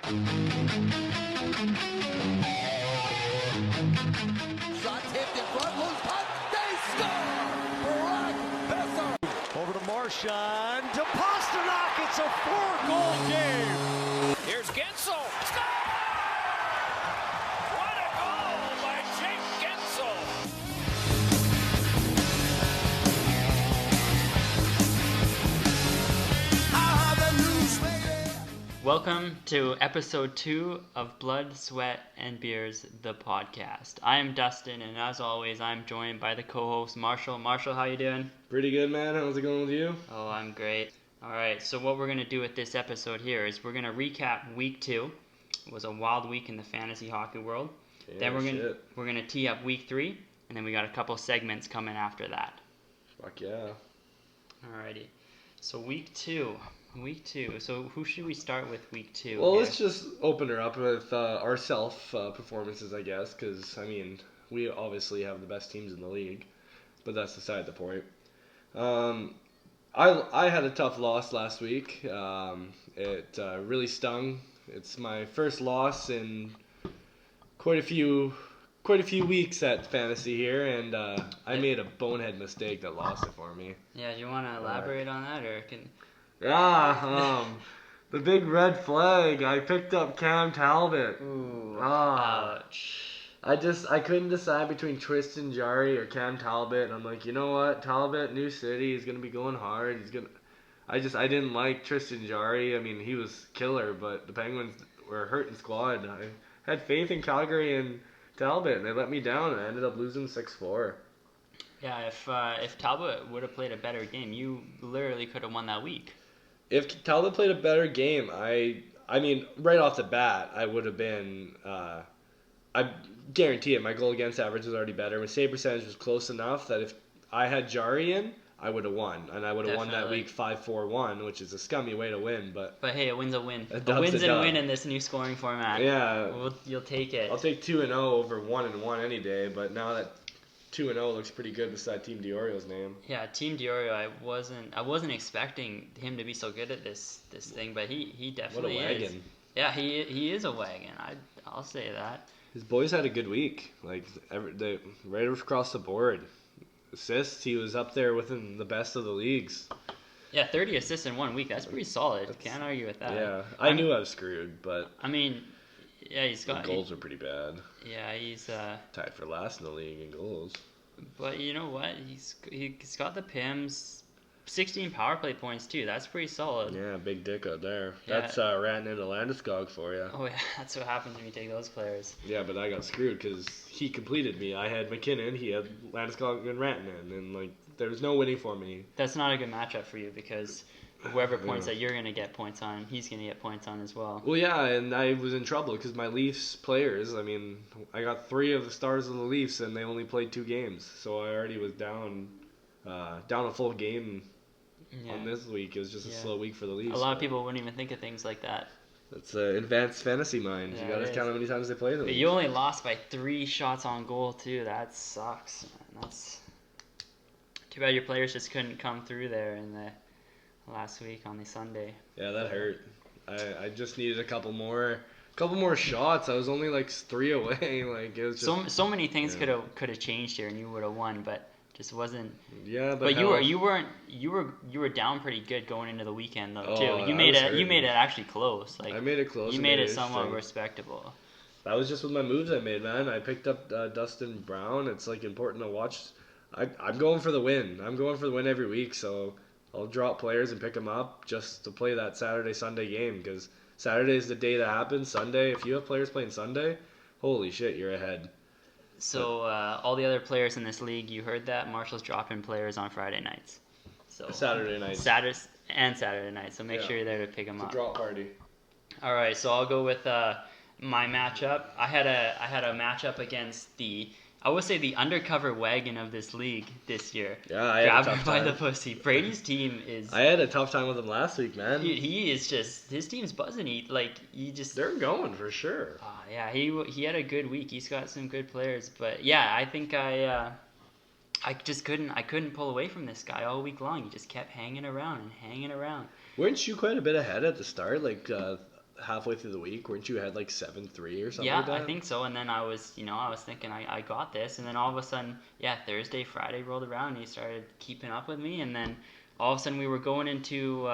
Shot tipped in front, loose puck, they score! Brock Besser! Over to Marchand, to Pasternak, it's a 4-goal game! Here's Gensel, score! What a goal by Jake Gensel! Welcome to episode 2 of Blood, Sweat, and Beers, the podcast. I am Dustin, and as always, I'm joined by the co-host Marshall. Marshall, how you doing? Pretty good, man. How's it going with you? Oh, I'm great. All right, so what we're going to do with this episode here is we're going to recap week 2. It was a wild week in the fantasy hockey world. Yeah, Then we're going to tee up week 3, and then we got a couple segments coming after that. Fuck yeah. Alrighty. So week 2. So who should we start with week 2? Well, here? let's just open her up with our performances, I guess, because, I mean, we obviously have the best teams in the league, but that's beside the point. I had a tough loss last week. It really stung. It's my first loss in quite a few weeks at fantasy here, and I made a bonehead mistake that lost it for me. Yeah, do you want to elaborate on that, or can... The big red flag. I picked up Cam Talbot. Ooh, ouch. I couldn't decide between Tristan Jarry or Cam Talbot. And I'm like, you know what? Talbot, new city, he's gonna be going hard. I didn't like Tristan Jarry. I mean, he was killer, but the Penguins were a hurting squad. I had faith in Calgary and Talbot, and they let me down, and I ended up losing 6-4. Yeah, if Talbot would have played a better game, you literally could have won that week. If Talbot played a better game, I mean, right off the bat, I would have been. I guarantee it. My goal against average was already better. My save percentage was close enough that if I had Jarry in, I would have won, and I would have won that week 5-4-1, which is a scummy way to win. But hey, a win's a win. A A win's a a win in this new scoring format. Yeah, You'll take it. I'll take 2-0 over 1-1 any day. But now that 2-0 looks pretty good beside Team Diorio's name. Yeah, Team Diorio. I wasn't expecting him to be so good at this thing, but he definitely What a wagon. is. Yeah, he is a wagon. I'll say that. His boys had a good week. Like they right across the board. Assists, he was up there within the best of the leagues. Yeah, 30 assists in 1 week. That's pretty solid. Can't argue with that. Yeah, I knew I was screwed, but I mean, yeah, he's got the goals are pretty bad. Yeah, he's Tied for last in the league in goals. But you know what? He's got the PIMs, 16 power play points too. That's pretty solid. Yeah, big dick out there. Yeah. That's Rantanen and Landeskog for you. Oh yeah, that's what happens when you take those players. Yeah, but I got screwed because he completed me. I had McKinnon, he had Landeskog and Rantanen, and like there was no winning for me. That's not a good matchup for you because whoever points that you're gonna get points on, he's gonna get points on as well. Well, yeah, and I was in trouble because my Leafs players, I mean, I got 3 of the stars of the Leafs, and they only played 2 games, so I already was down a full game on this week. It was just a slow week for the Leafs. A lot of people wouldn't even think of things like that. That's advanced fantasy mind. Yeah, you gotta count how many times they play them. But you only lost by 3 shots on goal too. That sucks, man. That's too bad your players just couldn't come through there in the last week on the Sunday. Yeah, that hurt. I just needed a couple more shots. I was only like 3 away. Like it was just so many things could have changed here and you would have won, but just wasn't. Yeah, but you were down pretty good going into the weekend though too. You made it actually close. Like I made it close. You made it somewhat respectable. That was just with my moves I made, man. I picked up Dustin Brown. It's like important to watch. I'm going for the win. I'm going for the win every week, so I'll drop players and pick them up just to play that Saturday-Sunday game because Saturday is the day that happens. Sunday, if you have players playing Sunday, holy shit, you're ahead. So all the other players in this league, you heard that Marshall's dropping players on Friday nights. So Saturday nights. Saturday night. So make sure you're there to pick them up. It's a drop party. All right, so I'll go with my matchup. I had a matchup against I would say the undercover wagon of this league this year. Yeah, I had a tough by time. the pussy. Brady's team is. I had a tough time with him last week, man. He is just his team's buzzing. They're going for sure. Yeah, he had a good week. He's got some good players, but yeah, I think I just couldn't pull away from this guy all week long. He just kept hanging around. Weren't you quite a bit ahead at the start? Like halfway through the week? Weren't you ahead like 7-3 or something Yeah, like that? I think so. And then I was thinking I got this. And then all of a sudden, Thursday, Friday rolled around and he started keeping up with me. And then all of a sudden we were going into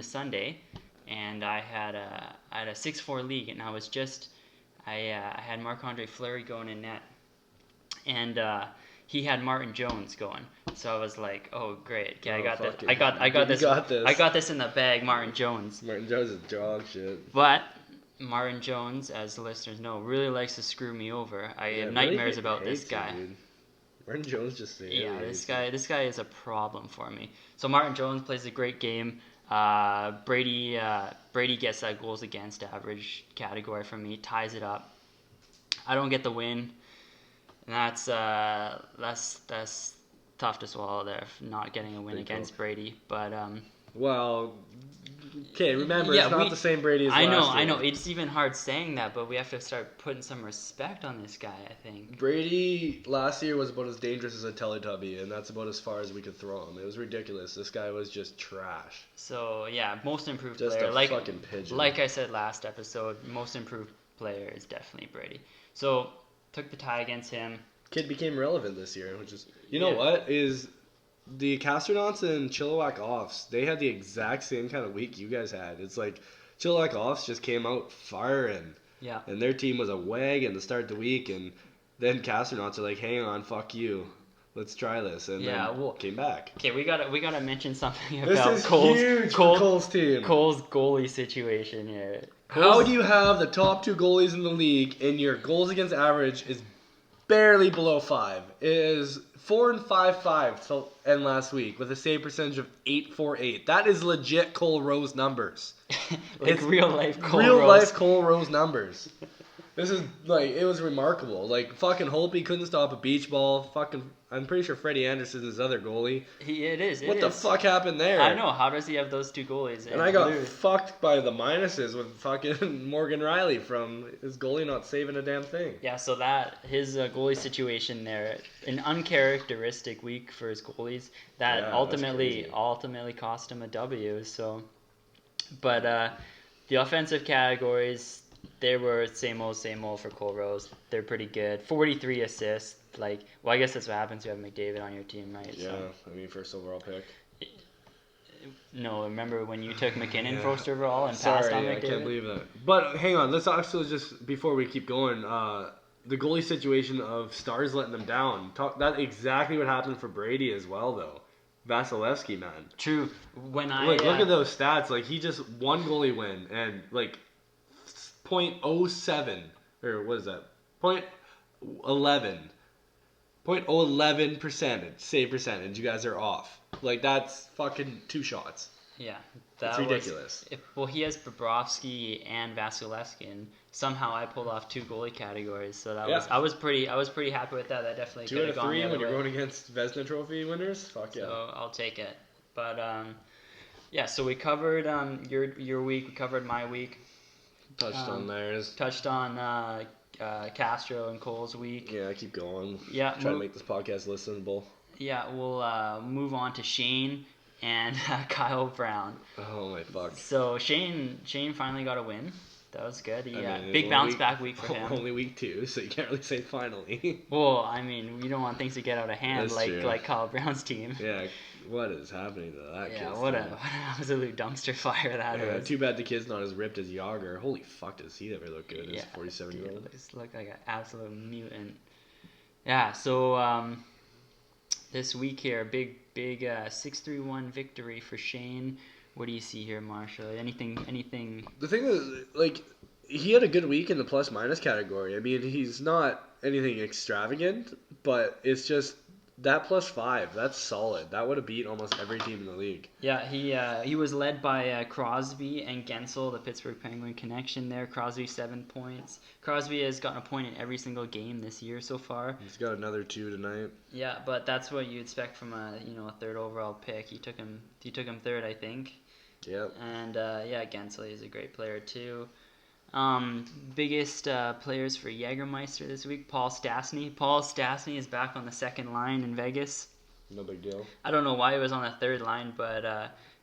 Sunday, and I had a 6-4 league, and I had Marc-Andre Fleury going in net, and he had Martin Jones going. So I was like, oh great, okay, I got this. I got this. You got this. I got this in the bag, Martin Jones. Martin Jones is dog shit. But Martin Jones, as the listeners know, really likes to screw me over. I have nightmares about this guy. Dude. Martin Jones just This guy is a problem for me. So Martin Jones plays a great game. Brady gets that goals against average category from me, ties it up. I don't get the win, and that's tough to swallow there, not getting a win against Brady. But well, okay, remember it's not the same Brady as last year. I know. It's even hard saying that, but we have to start putting some respect on this guy, I think. Brady last year was about as dangerous as a Teletubby, and that's about as far as we could throw him. It was ridiculous. This guy was just trash. So, yeah, most improved Just player. a fucking pigeon. Like I said last episode, most improved player is definitely Brady. So, took the tie against him. Kid became relevant this year, which is... You know what? Is the Castronauts and Chilliwack Offs, they had the exact same kind of week you guys had. It's like Chilliwack Offs just came out firing. Yeah. And their team was a wagon to start the week, and then Castronauts are like, hang on, fuck you. Let's try this. And then came back. Okay, we gotta mention something This about is huge for Cole's team. Cole's goalie situation here. How do you have the top two goalies in the league and your goals against average is barely below 5? It is 4-5-5 till end last week with a save percentage of .848. That is legit Cole Rose numbers. Like real life Cole Rose numbers. This is like, it was remarkable. Like fucking Holtby couldn't stop a beach ball. Fucking, I'm pretty sure Freddie Anderson is his other goalie. What the fuck happened there? I know. How does he have those two goalies? And I got fucked by the minuses with fucking Morgan Riley from his goalie not saving a damn thing. Yeah, so his goalie situation there, an uncharacteristic week for his goalies, that ultimately cost him a W. So, but the offensive categories, they were same old for Cole Rose. They're pretty good. 43 assists. I guess that's what happens. You have McDavid on your team, right? Yeah, so. I mean, first overall pick. No, remember when you took McKinnon first overall and passed on McDavid? I can't believe that. But hang on, let's actually just, before we keep going, the goalie situation of Stars letting them down. That's exactly what happened for Brady as well, though. Vasilevsky, man. True. Look at those stats. Like, he just one goalie win and like .07 or what is that? .11 save percentage. You guys are off. Like, that's fucking 2 shots. Yeah, that's ridiculous. He has Bobrovsky and Vasilevsky, and somehow I pulled off 2 goalie categories. So I was pretty happy with that. That definitely 2 out of 3 when you're going against Vezina Trophy winners. Fuck yeah. So I'll take it. But so we covered your week. We covered my week. Touched on theirs. Touched on Castro and Cole's week. Yeah, keep going. Yeah, try to make this podcast listenable. Yeah, we'll move on to Shane and Kyle Brown. Oh my fuck! So Shane finally got a win. That was good. Big bounce back week for him. Only week 2, so you can't really say finally. Well, I mean, we don't want things to get out of hand like Kyle Brown's team. Yeah, what is happening to that kid? Yeah, what an absolute dumpster fire that is. Too bad the kid's not as ripped as Yager. Holy fuck, does he ever look good as 47-year-old? He looked like an absolute mutant. Yeah, so this week here, big 6-3-1 victory for Shane. What do you see here, Marshall? Anything? The thing is, like, he had a good week in the plus-minus category. I mean, he's not anything extravagant, but it's just that +5. That's solid. That would have beat almost every team in the league. Yeah, he was led by Crosby and Gensel, the Pittsburgh Penguin connection there. Crosby 7 points. Crosby has gotten a point in every single game this year so far. He's got another 2 tonight. Yeah, but that's what you expect from a 3rd overall pick. He took him 3rd, I think. Yep. And Gensel is a great player too. Biggest players for Jägermeister this week, Paul Stastny. Paul Stastny is back on the 2nd line in Vegas. No big deal. I don't know why he was on the 3rd line, but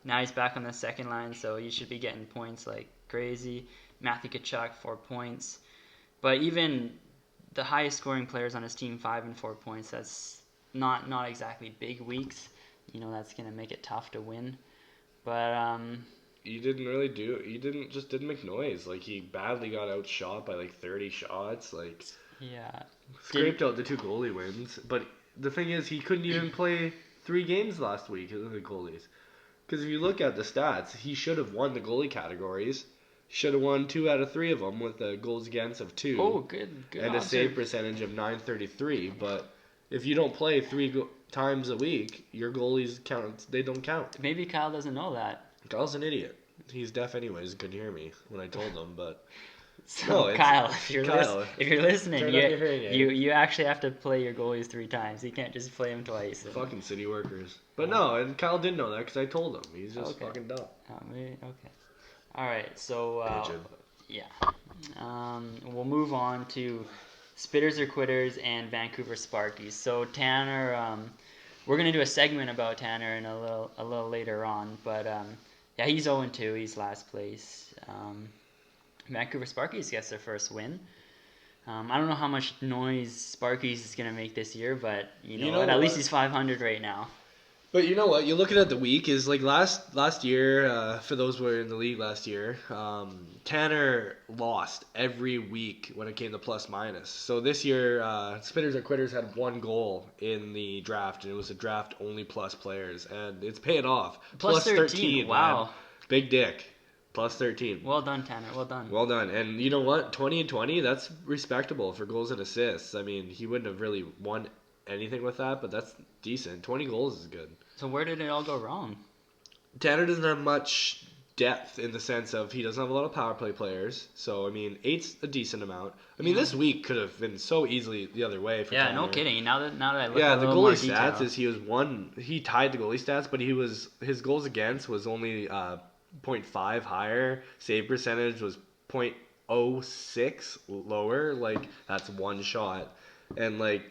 now he's back on the 2nd line, so you should be getting points like crazy. Matthew Tkachuk, 4 points. But even the highest scoring players on his team, 5 and 4 points. That's not exactly big weeks. That's gonna make it tough to win. But You didn't make noise. Like, he badly got outshot by like 30 shots. Like, yeah, scraped out the 2 goalie wins. But the thing is, he couldn't even play 3 games last week, the goalies. Because if you look at the stats, he should have won the goalie categories. Should have won 2 out of 3 of them with the goals against of 2. Oh, good. And a save percentage of .933. But if you don't play 3 times a week, your goalies they don't count. Maybe Kyle doesn't know that. Kyle's an idiot. He's deaf anyways. Couldn't hear me when I told him, but. So No, Kyle, if you're listening, Turn up your hearing aid. you actually have to play your goalies 3 times. You can't just play them twice. Fucking city workers. But no, and Kyle didn't know that because I told him. He's just Okay. fucking dumb. Okay. All right. So Pigeon. yeah. We'll move on to Spitters or Quitters and Vancouver Sparkies. So Tanner, we're gonna do a segment about Tanner in a little later on, but yeah, he's 0-2. He's last place. Vancouver Sparkies gets their first win. I don't know how much noise Sparkies is going to make this year, but you know what? At least he's 500 right now. But you know what? You're looking at the week is like last year, for those who were in the league last year, Tanner lost every week when it came to plus minus. So this year, Spitters or Quitters had 1 goal in the draft, and it was a draft only plus players, and it's paid off. Plus 13, wow. Man. Big dick. Plus 13. Well done, Tanner. Well done. Well done. And you know what? 20 and 20, that's respectable for goals and assists. I mean, he wouldn't have really won anything with that, but that's decent. 20 goals is good. So where did it all go wrong? Tanner doesn't have much depth in the sense of he doesn't have a lot of power play players. So, I mean, 8's a decent amount. I mean, this week could have been so easily the other way for Tanner. Yeah, no kidding. Now that I look Yeah, at the a little more goalie detail. stats is he tied the goalie stats, but his goals against was only 0.5 higher. Save percentage was 0.06 lower. Like, that's 1 shot. And, like,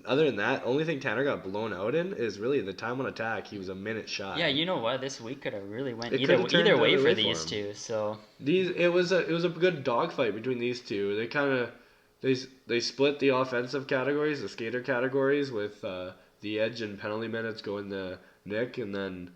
other than that, only thing Tanner got blown out in is really the time on attack. He was a minute shy. Yeah, you know what? This week could have really went It either could've turned way the other for way these for him. two. So It was a good dogfight between these two. They kind of they split the offensive categories, the skater categories, with the edge and penalty minutes going to Nick, and then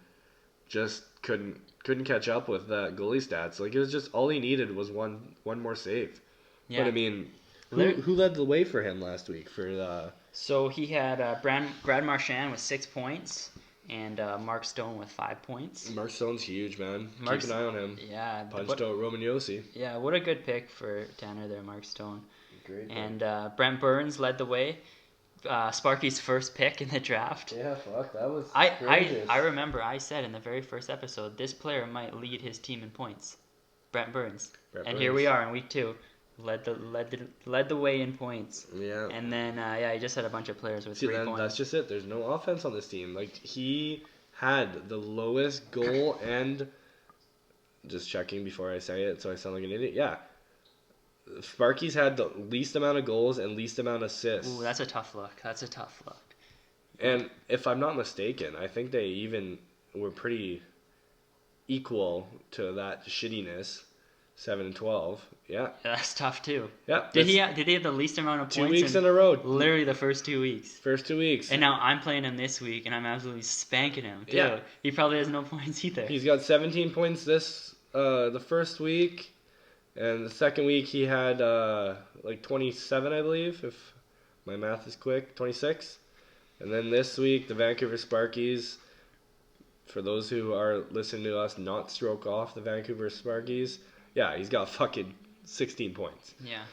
just couldn't catch up with that goalie stats. Like, it was just all he needed was one more save. yeah. But I mean, who led the way for him last week for So he had Brad Marchand with 6 points and Mark Stone with 5 points. Mark Stone's huge, man. Mark's- Keep an ey on him. Yeah, Punched what, out Roman Yossi. yeah, what a good pick for Tanner there, Mark Stone. Great. And Brent Burns led the way. Sparky's first pick in the draft. Yeah, fuck, that was I remember I said in the very first episode this player might lead his team in points. Brent Burns. And here we are in week 2. Led the way in points. Yeah. And then he just had a bunch of players with See, 3 then points. that's just it. There's no offense on this team. Like, he had the lowest goal and just checking before I say it so I sound like an idiot. Yeah. Sparky's had the least amount of goals and least amount of assists. Ooh, that's a tough look. And if I'm not mistaken, I think they even were pretty equal to that shittiness. 7 and 12. Yeah. Yeah, that's tough too. Yeah. Did he have the least amount of 2 points weeks in a row? literally the first 2 weeks? First 2 weeks. And now I'm playing him this week, and I'm absolutely spanking him too. Yeah. He probably has no points either. He's got 17 points the first week, and the second week he had like 27, I believe, if my math is quick, 26. And then this week, the Vancouver Sparkies, for those who are listening to us not stroke off the Vancouver Sparkies, yeah, he's got fucking 16 points. Yeah.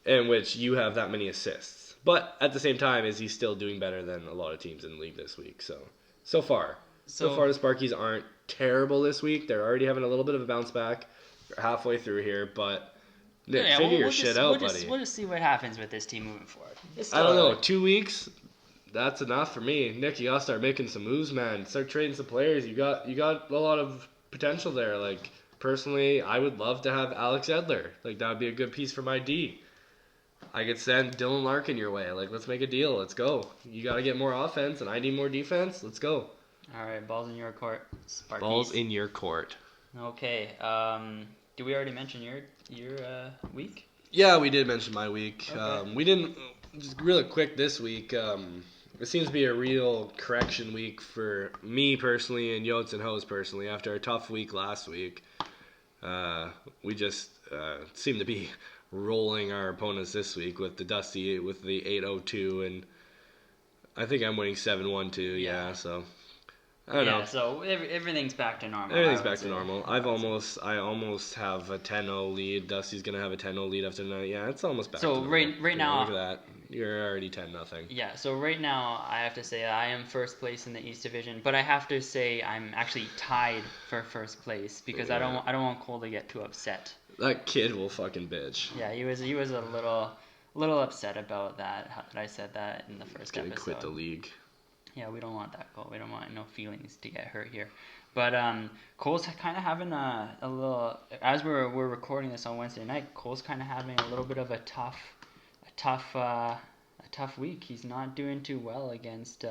In which you have that many assists. But at the same time, is he still doing better than a lot of teams in the league this week? So far the Sparkies aren't terrible this week. They're already having a little bit of a bounce back. They're halfway through here, but Nick, figure your shit out, buddy. We'll just see what happens with this team moving forward. I don't know. 2 weeks, that's enough for me. Nick, you gotta start making some moves, man. Start trading some players. You got a lot of potential there. Like, personally, I would love to have Alex Edler. Like, that would be a good piece for my D. I could send Dylan Larkin your way. Like, let's make a deal. Let's go. You got to get more offense, and I need more defense. Let's go. All right, balls in your court, Sparkies. Balls in your court. Okay. Did we already mention your week? Yeah, we did mention my week. Okay. We didn't. Just really quick this week. It seems to be a real correction week for me personally and Yotes and Hose personally. After a tough week last week, we just seem to be rolling our opponents this week with the Dusty with the 8-0-2, and I think I'm winning 7-1 too. Yeah, so. I don't know. So everything's back to normal. Everything's back to normal. I almost have a 10-0 lead. Dusty's gonna have a 10-0 lead after tonight. Yeah, it's almost back. So to normal. right now, look at that. You're already 10-0. Yeah. So right now, I have to say I am first place in the East Division, but I have to say I'm actually tied for first place because I don't want Cole to get too upset. That kid will fucking bitch. Yeah, he was a little upset about that. That I said that in the first Gonna episode. quit the league. Yeah, we don't want that, Cole. We don't want no feelings to get hurt here. But Cole's kind of having a little. As we're recording this on Wednesday night, Cole's kind of having a little bit of a tough week. He's not doing too well against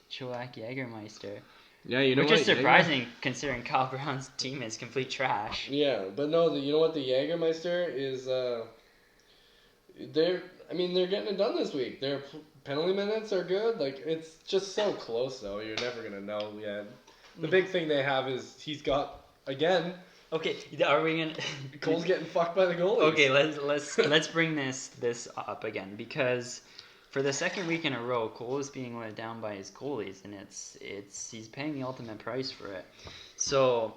Chilliwack Jägermeister. Yeah, you know which what? is surprising considering Kyle Brown's team is complete trash. Yeah, but no, you know what? The Jägermeister is. They're getting it done this week. Their penalty minutes are good. Like, it's just so close, though. You're never gonna know yet. The big thing they have is he's got again. Okay, are we gonna? Cole's getting fucked by the goalies. Okay, let's bring this up again because for the second week in a row, Cole is being let down by his goalies, and he's paying the ultimate price for it. So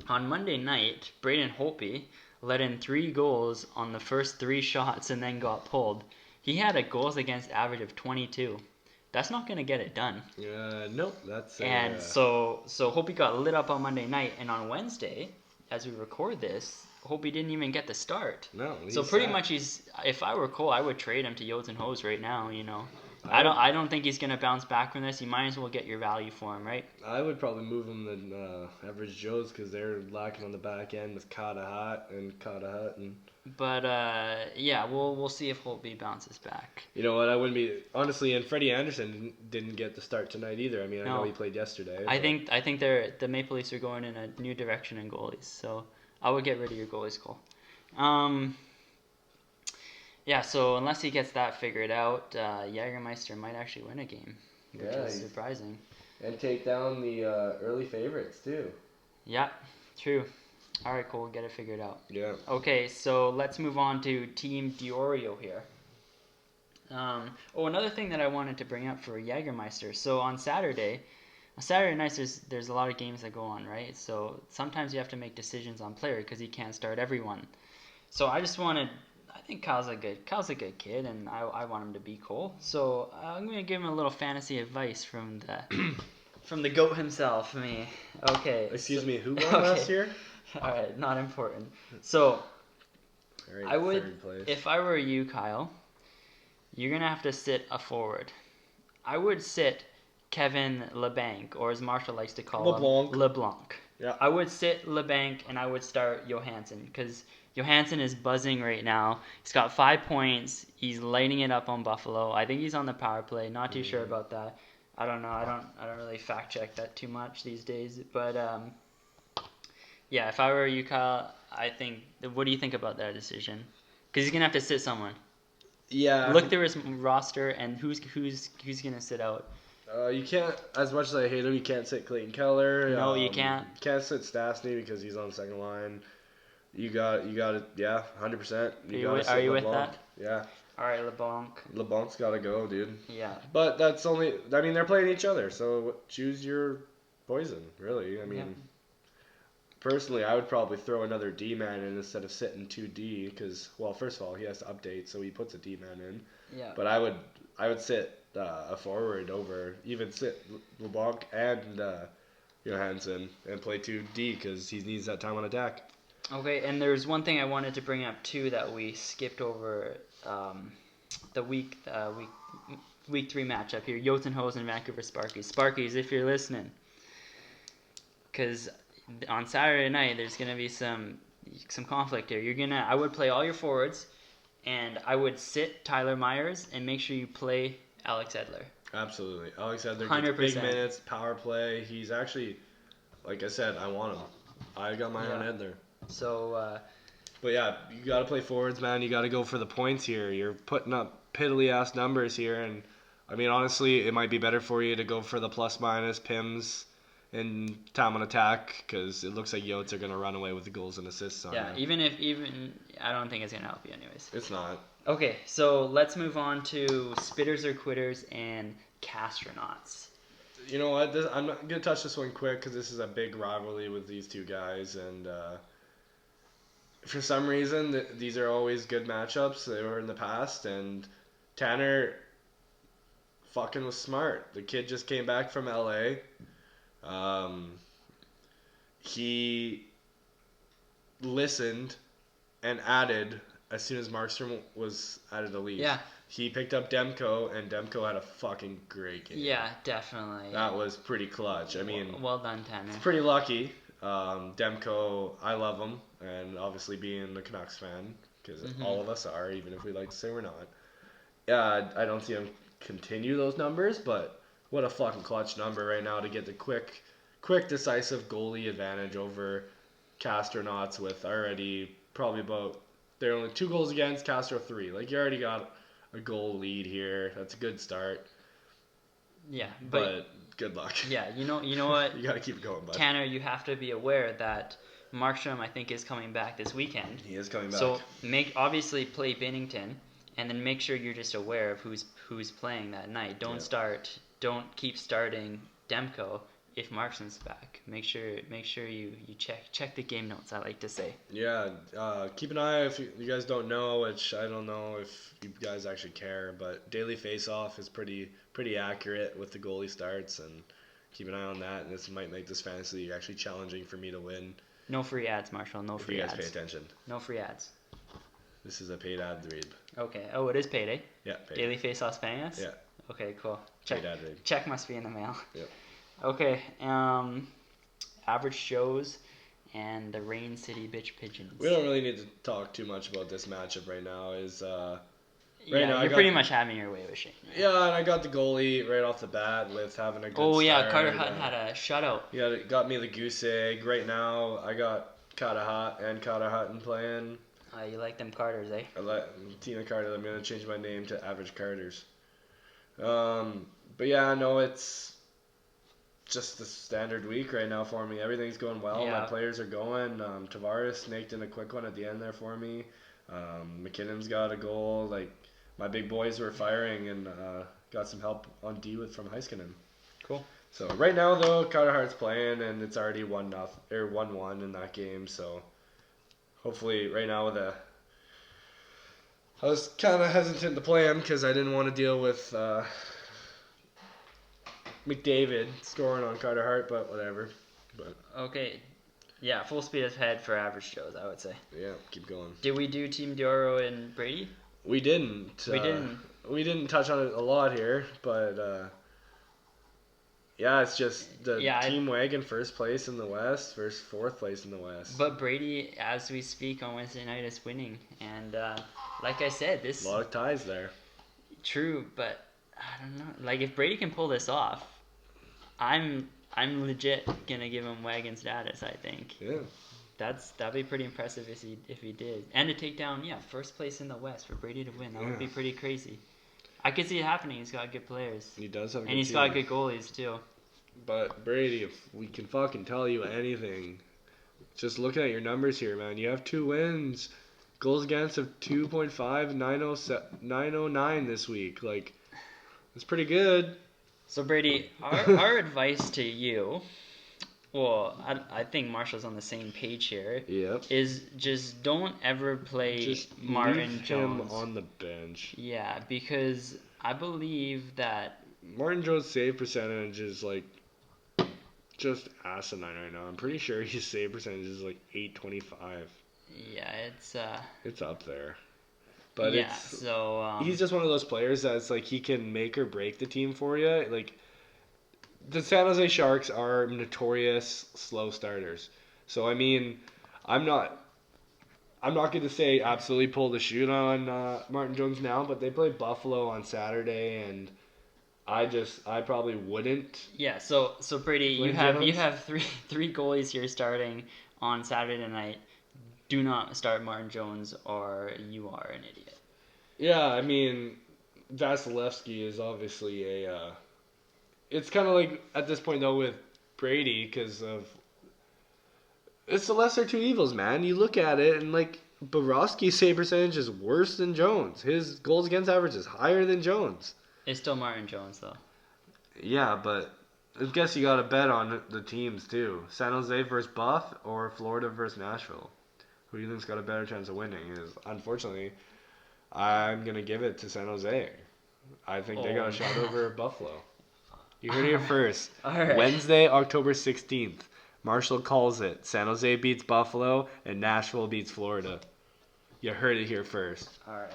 on Monday night, Braden Holtby let in 3 goals on the first 3 shots and then got pulled. He had a goals against average of 22. That's not going to get it done. Nope. That's and so Holtby got lit up on Monday night, and on Wednesday, as we record this, Holtby didn't even get the start. No. So pretty much if I were Cole, I would trade him to Yotes and Hose right now. You know, I don't think he's going to bounce back from this. You might as well get your value for him, right? I would probably move him to Average Joe's because they're lacking on the back end with Kata Hut. But yeah, we'll see if Holtby bounces back. You know what? I wouldn't be honestly. And Freddie Anderson didn't get the start tonight either. I mean, I No. know he played yesterday. I think the Maple Leafs are going in a new direction in goalies. So I would get rid of your goalies, Cole. Yeah. So unless he gets that figured out, Jägermeister might actually win a game, which is surprising. And take down the early favorites too. Yeah, true. All right, Cole, get it figured out. Yeah. Okay, so let's move on to Team Diorio here. Another thing that I wanted to bring up for Jägermeister. So on Saturday nights, there's a lot of games that go on, right? So sometimes you have to make decisions on player because you can't start everyone. So I think Kyle's a good kid, and I want him to beat Cole. So I'm gonna give him a little fantasy advice from the GOAT himself, me. Okay. Excuse me, who won last year? All right, not important. So All right, I would, third place. if I were you, Kyle, you're gonna have to sit a forward. I would sit Kevin LeBlanc, or as Marshall likes to call him, LeBlanc. Yeah. I would sit LeBlanc and I would start Johansson because Johansson is buzzing right now. He's got 5 points. He's lighting it up on Buffalo. I think he's on the power play. Not too sure about that. I don't know. I don't really fact check that too much these days. But yeah, if I were you, Kyle, I think. What do you think about that decision? Because he's gonna have to sit someone. Yeah. Look through his roster and who's gonna sit out. You can't, as much as I hate him, you can't sit Clayton Keller. No, you can't. Can't sit Stastny because he's on the second line. You got it. Yeah, 100%. Are you with that? Yeah. All right, LeBlanc. LeBlanc's got to go, dude. Yeah. But that's only. I mean, they're playing each other, so choose your poison. Really, I mean. Yeah. Personally, I would probably throw another D-man in instead of sitting 2D because, well, first of all, he has to update, so he puts a D-man in. Yeah. But I would sit a forward over, even sit LeBlanc and Johansson and play 2D because he needs that time on attack. Okay, and there's one thing I wanted to bring up too that we skipped over the week 3 matchup here, Yotes and Hose and Vancouver Sparkies. Sparkies, if you're listening, because on Saturday night there's gonna be some conflict here. I would play all your forwards, and I would sit Tyler Myers and make sure you play Alex Edler. Absolutely, Alex Edler 100%. gets big minutes, power play. He's actually, like I said, I want him. I got my own Edler. So But yeah, you got to play forwards, man. You got to go for the points here. You're putting up piddly ass numbers here, and I mean honestly, it might be better for you to go for the plus minus Pims and time on attack because it looks like Yotes are gonna run away with the goals and assists on yeah, you. even I don't think it's gonna help you anyways. It's not. Okay, so let's move on to Spitters or Quitters and Castronauts. You know what? I'm not gonna touch this one quick because this is a big rivalry with these two guys, and for some reason these are always good matchups. They were in the past, and Tanner fucking was smart. The kid just came back from LA. He listened and added as soon as Markstrom was out of the league. Yeah. He picked up Demko, and Demko had a fucking great game. Yeah, definitely. That was pretty clutch. I mean, well done, Tanner. pretty lucky. Demko, I love him, and obviously being a Canucks fan, because all of us are, even if we like to say we're not. I don't see him continue those numbers, but what a fucking clutch number right now to get the quick, decisive goalie advantage over Castronauts with already probably about, they're only 2 goals against, Castro 3. Like, you already got a goal lead here. That's a good start, Yeah, but good luck. yeah, you know what, You got to keep going, bud. Tanner, you have to be aware that Markstrom, I think, is coming back this weekend. He is coming back. So obviously play Binnington, and then make sure you're just aware of who's playing that night. Don't keep starting Demko if Markstrom's back. Make sure you check the game notes, I like to say. Yeah, keep an eye if you guys don't know, which I don't know if you guys actually care, but daily face-off is pretty accurate with the goalie starts, and keep an eye on that, and this might make this fantasy league actually challenging for me to win No free ads, Marshall. No if free you guys ads. pay attention. No free ads. This is a paid ad read. Okay. Oh, it is payday. Yeah, paid. Daily face-off's paying us? Yeah, Okay, cool. paid ad read. Check must be in the mail. Yep. Okay. Average shows and the Rain City Bitch Pigeons. We don't really need to talk too much about this matchup right now. Yeah, now I you're got- pretty much having your way with Shane. Yeah, and I got the goalie right off the bat with having a good Oh yeah, start. Carter Hutton had a shutout. Yeah, got me the goose egg. Right now, I got Carter Hutton playing. You like them Carters, eh? I like Tina Carter. I'm gonna change my name to Average Carters. But yeah, no, it's just the standard week right now for me. Everything's going well. Yeah. My players are going. Tavares snaked in a quick one at the end there for me. McKinnon's got a goal. Like, my big boys were firing, and got some help on D with from Heiskanen. Cool. So right now though, Carter Hart's playing, and it's already 1-1 in that game. So hopefully, right now I was kind of hesitant to play him because I didn't want to deal with McDavid scoring on Carter Hart, but whatever. But Okay. Yeah, full speed ahead for average shows, I would say. yeah, keep going. Did we do Team Dioro and Brady? We didn't. We didn't. We didn't touch on it a lot here, but yeah, it's just the Yeah, Team Wagon first place in the West versus fourth place in the West. But Brady, as we speak on Wednesday night, is winning. And like I said, this A lot of ties there. true, but I don't know. Like if Brady can pull this off, I'm legit gonna give him wagon status. I think Yeah. that'd be pretty impressive if he did, and to take down first place in the West for Brady to win. That would be Yeah. pretty crazy. I could see it happening. He's got good players, He does have a and good he's team. got good goalies too. But Brady, if we can fucking tell you anything, just looking at your numbers here, man. You have 2 wins, goals against of 2.5, 909 this week. Like, it's pretty good. So Brady, our advice to you, well, I think Marshall's on the same page here, Yep. is just don't ever play Just Martin leave Jones. him on the bench. Yeah, because I believe that Martin Jones' save percentage is like just asinine right now. I'm pretty sure his save percentage is like 825. It's up there. But yeah. it's So he's just one of those players that's like he can make or break the team for you. Like the San Jose Sharks are notorious slow starters. So I mean, I'm not going to say absolutely pull the shoot on Martin Jones now, but they play Buffalo on Saturday, and I probably wouldn't. yeah. So Brady, Flynn you Jones? have three goalies here starting on Saturday night. do not start Martin Jones or you are an idiot. Yeah, I mean, Vasilevsky is obviously a. It's kind of like at this point though with Brady because of. It's the lesser two evils, man. You look at it and like Bobrovsky's save percentage is worse than Jones. His goals against average is higher than Jones. It's still Martin Jones though. Yeah, but I guess you got to bet on the teams too. San Jose versus Buff or Florida versus Nashville. Who do you think's got a better chance of winning? Is unfortunately, I'm gonna give it to San Jose. I think they got a shot over Buffalo. You heard it here first. All right. Wednesday, October 16th. Marshall calls it. San Jose beats Buffalo and Nashville beats Florida. You heard it here first. All right.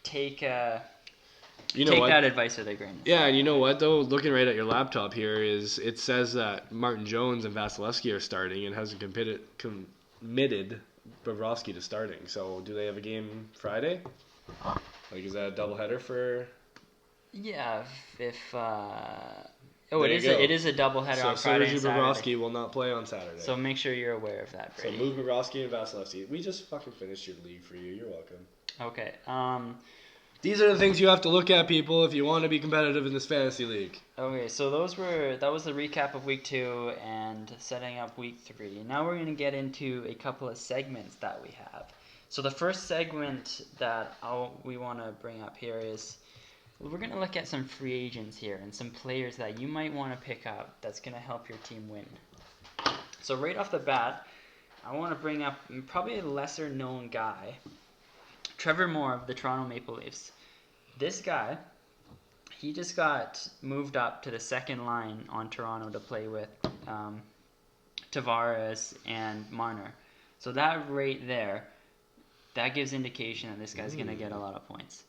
Take You know take what? that advice with a grain. of Yeah, and you know what though? Looking right at your laptop here is it says that Martin Jones and Vasilevsky are starting and hasn't committed Bobrovsky to starting. So do they have a game Friday? Like is that a doubleheader for? Yeah, if There you go. it is a doubleheader So on Friday Sergei and Saturday. Bobrovsky will not play on Saturday. So make sure you're aware of that, So Brady. move Bobrovsky and Vasilevsky. We just fucking finished your league for you. You're welcome. Okay. These are the things you have to look at, people, if you want to be competitive in this fantasy league. Okay, so that was the recap of week 2 and setting up week 3. Now we're gonna get into a couple of segments that we have. So the first segment that we want to bring up here is we're gonna look at some free agents here and some players that you might want to pick up that's gonna help your team win. So right off the bat, I want to bring up probably a lesser known guy, Trevor Moore of the Toronto Maple Leafs. This guy, he just got moved up to the second line on Toronto to play with Tavares and Marner. So that right there, that gives indication that this guy's going to get a lot of points.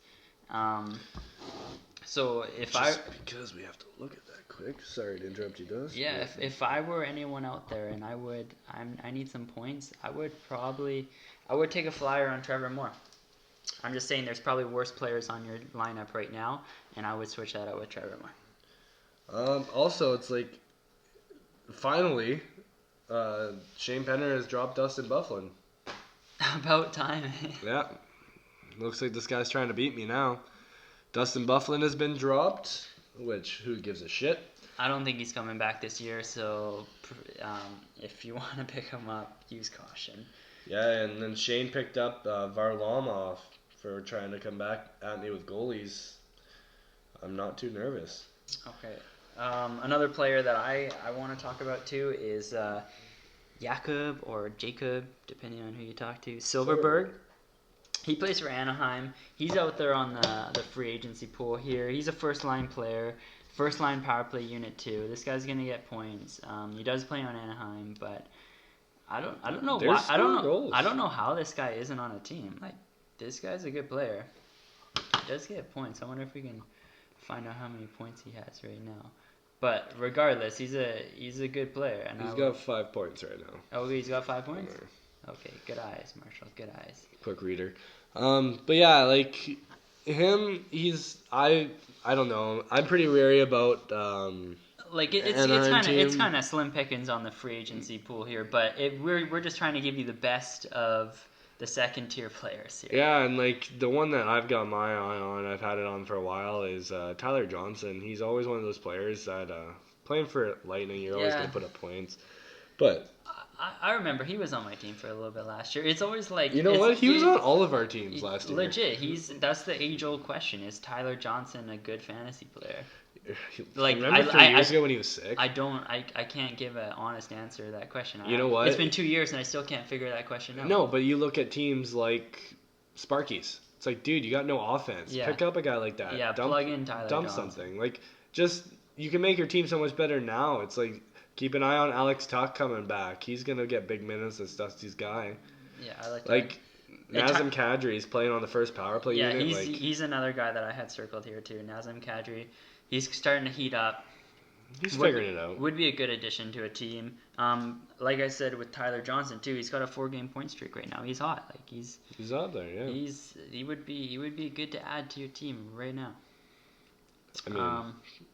So because we have to look at that quick. Sorry to interrupt you, Dust. Yeah, if I were anyone out there and I need some points, I would take a flyer on Trevor Moore. I'm just saying there's probably worse players on your lineup right now, and I would switch that out with Trevor Moore. Also, it's like, finally, Shane Penner has dropped Dustin Bufflin. About time. Yeah. Looks like this guy's trying to beat me now. Dustin Bufflin has been dropped, which, who gives a shit? I don't think he's coming back this year, so if you want to pick him up, use caution. Yeah, and then Shane picked up Varlamov for trying to come back at me with goalies. I'm not too nervous. Okay. Another player that I want to talk about too is Jakob or Jacob, depending on who you talk to. Silverberg. He plays for Anaheim. He's out there on the free agency pool here. He's a first-line player, first-line power play unit too. This guy's gonna get points. He does play on Anaheim, but I don't know why. I don't know how this guy isn't on a team. Like, this guy's a good player. He does get points. I wonder if we can find out how many points he has right now. But regardless, he's a good player. And He's got 5 points right now. Oh, he's got 5 points? Okay, good eyes, Marshall. Good eyes. Quick reader. But yeah, like him, I don't know. I'm pretty wary about Like it's kind of slim pickings on the free agency pool here, but we're just trying to give you the best of the second tier players here. Yeah, and like the one that I've got my eye on, I've had it on for a while, is Tyler Johnson. He's always one of those players that playing for Lightning, you're always gonna put up points. But I remember he was on my team for a little bit last year. It's always like he was on all of our teams last year. Legit, that's the age old question: is Tyler Johnson a good fantasy player? Like, remember 3 years ago when he was sick? I can't give an honest answer to that question. You know what? It's been 2 years and I still can't figure that question out. No, but you look at teams like Sparkies. It's like, dude, you got no offense. Yeah. Pick up a guy like that. Yeah, plug in Tyler Dump Johnson. something. Like, just, you can make your team so much better now. It's like, keep an eye on Alex Tuch coming back. He's going to get big minutes. That's Dusty's guy. Yeah, I like that. Like, Nazem Kadri's playing on the first power play unit. Yeah, he's another guy that I had circled here too. Nazem Kadri. He's starting to heat up. He's figuring it out. Would be a good addition to a team. Like I said with Tyler Johnson too, he's got a 4-game point streak right now. He's hot. Like he's out there, yeah. He would be good to add to your team right now. I mean,